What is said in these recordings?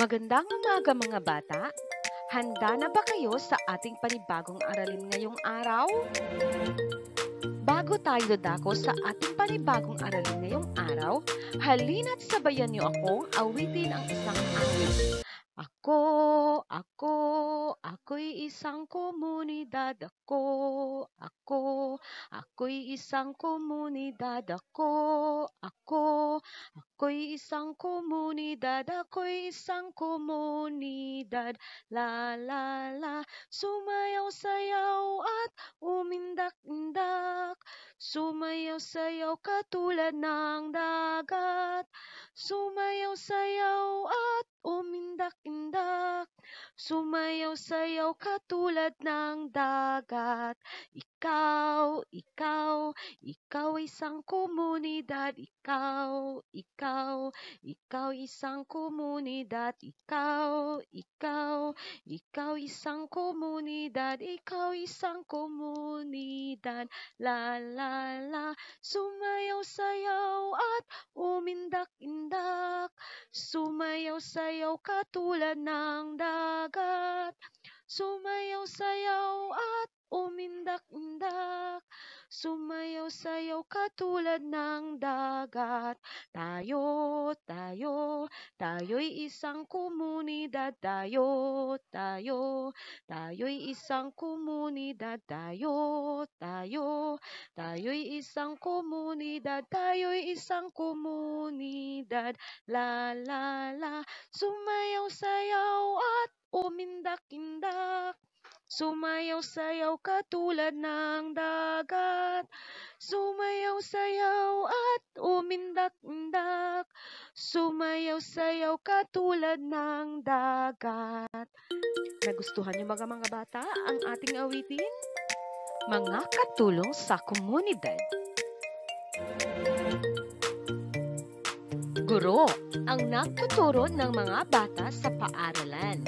Magandang umaga mga bata! Handa na ba kayo sa ating panibagong aralin ngayong araw? Bago tayo dadako sa ating panibagong aralin ngayong araw, halina't sabayan niyo akong awitin ang isang awit. Ako'y isang komunidad. Ako'y isang komunidad. Ako'y isang komunidad. Ako'y isang komunidad. La la la, sumayaw-sayaw at umindak-indak. Sumayaw-sayaw katulad ng dagat. Sumayaw-sayaw at umindak-indak. Sumayaw-sayaw katulad ng dagat. Ikaw isang komunidad. Ikaw isang komunidad. Ikaw isang komunidad. Ikaw isang komunidad. La la la, sumayaw-sayaw at umindak-indak. Sumayaw-sayaw katulad ng dagat. Sumayaw-sayaw at umindak-indak. Sumayaw-sayaw katulad ng dagat. Tayo'y isang komunidad. Tayo'y isang komunidad. Tayo'y isang komunidad. Tayo'y isang komunidad. La la la, sumayaw-sayaw at umindak-indak. Sumayaw-sayaw katulad ng dagat. Sumayaw-sayaw at umindak-indak. Sumayaw-sayaw katulad ng dagat. Nagustuhan niyo mga bata ang ating awitin? Mga katulong sa komunidad. Guro ang nagtuturo ng mga bata sa paaralan.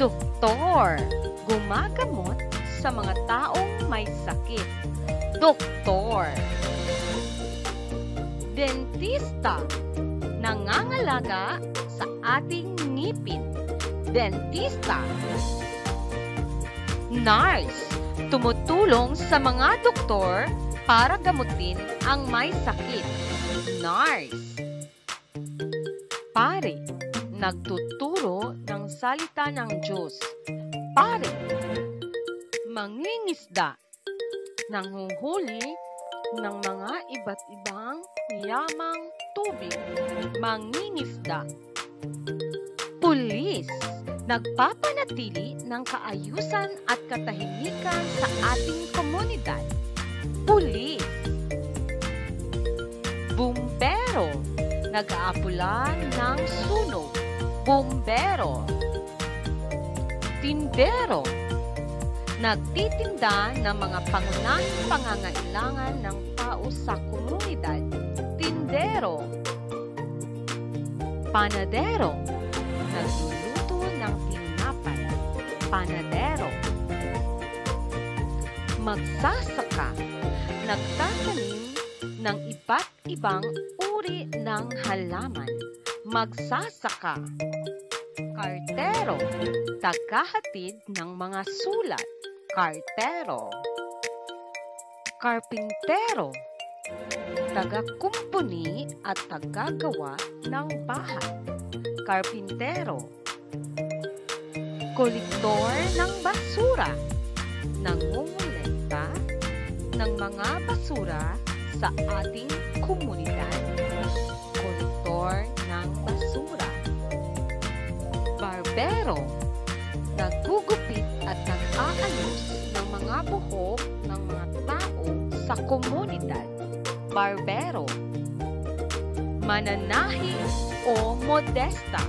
Doktor, gumagamot sa mga taong may sakit. Doktor. Dentista, nangangalaga sa ating ngipin. Dentista. Nurse, tumutulong sa mga doktor para gamutin ang may sakit. Nurse. Pare, nagtuturo ng salita ng Diyos. Pare. Mangingisda, nanghuhuli ng mga iba't ibang yamang tubig. Mangingisda. Pulis, nagpapanatili ng kaayusan at katahimikan sa ating komunidad. Pulis. Bumbero, nag-aapula ng sunog. Bumbero. Tindero, nagtitinda ng mga pangunahing pangangailangan ng tao sa komunidad. Tindero. Panadero, nagluluto ng tinapay. Panadero. Magsasaka, nagtatanim ng iba't ibang uri ng halaman. Magsasaka. Kartero, tagahatid ng mga sulat. Kartero. Karpintero, tagakumpuni at tagagawa ng bahay. Karpintero. Kolektor ng basura, nangungulekta ng mga basura sa ating komunidad. Kolektor ng basura. Barbero, nagugupit at nag-aayos ng mga buhok ng mga tao sa komunidad. Barbero. Mananahi o modesta,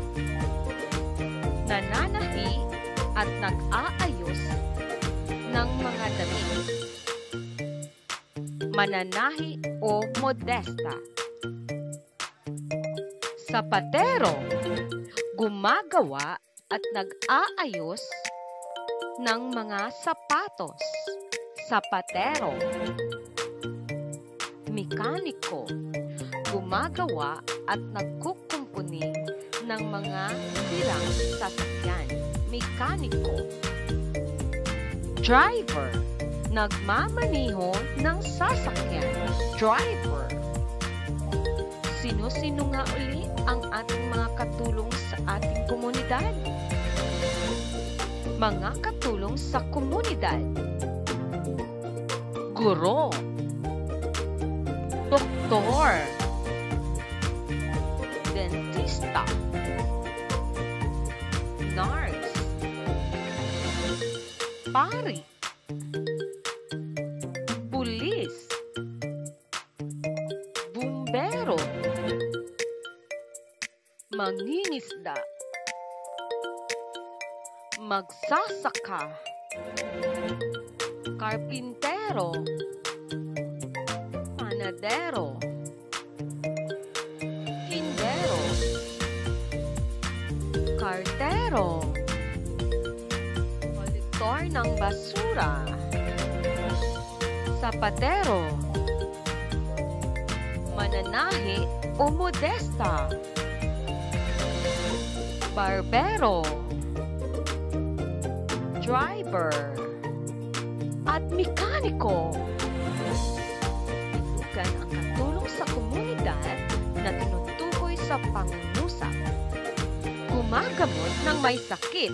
nananahi at nag-aayos ng mga damit. Mananahi o modesta. Sapatero, gumagawa at nag-aayos ng mga sapatos. Sapatero. Mekaniko. Gumagawa at nagkukumpuni ng mga sirang sasakyan. Mekaniko. Driver. Nagmamaniho ng sasakyan. Driver. Sino-sino nga uli ang ating mga katulong sa ating komunidad? Mga katulong sa komunidad. Guro. Doktor. Dentista. Nurse. Pari. Pulis. Bumbero. Mangingisda. Magsasaka. Karpintero. Panadero. Tindero. Kartero. Kolektor ng basura. Sapatero. Mananahi o modesta. Barbero. Driver. At mekaniko. Ilugan ang katulong sa komunidad na tinutukoy sa pangungusap. Gumagamot ng may sakit.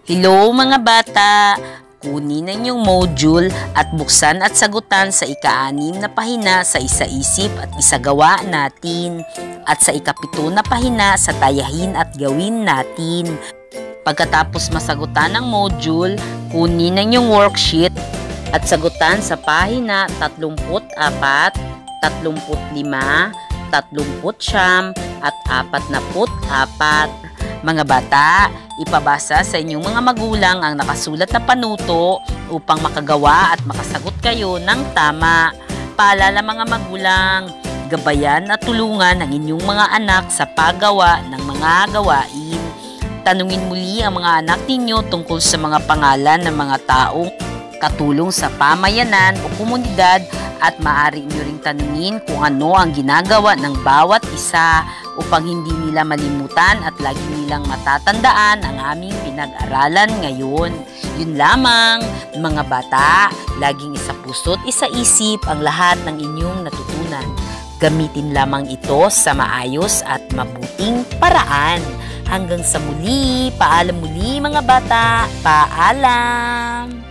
Hello mga bata! Kunin ang inyong module at buksan at sagutan sa ika-6 na pahina sa isa-isip at isagawa natin at sa ika-7 na pahina sa tayahin at gawin natin. Pagkatapos masagutan ang module, kunin ang inyong worksheet at sagutan sa pahina 34, 35, 39 at 44. Mga bata, ipabasa sa inyong mga magulang ang nakasulat na panuto upang makagawa at makasagot kayo ng tama. Paalala mga magulang, gabayan at tulungan ang inyong mga anak sa paggawa ng mga gawain. Tanungin muli ang mga anak ninyo tungkol sa mga pangalan ng mga taong katulong sa pamayanan o komunidad at maaari nyo ring tanungin kung ano ang ginagawa ng bawat isa upang hindi nila malimutan at lagi nilang matatandaan ang aming pinag-aralan ngayon. Yun lamang, mga bata, laging isa puso't isa isip ang lahat ng inyong natutunan. Gamitin lamang ito sa maayos at mabuting paraan. Hanggang sa muli, paalam muli mga bata, paalam!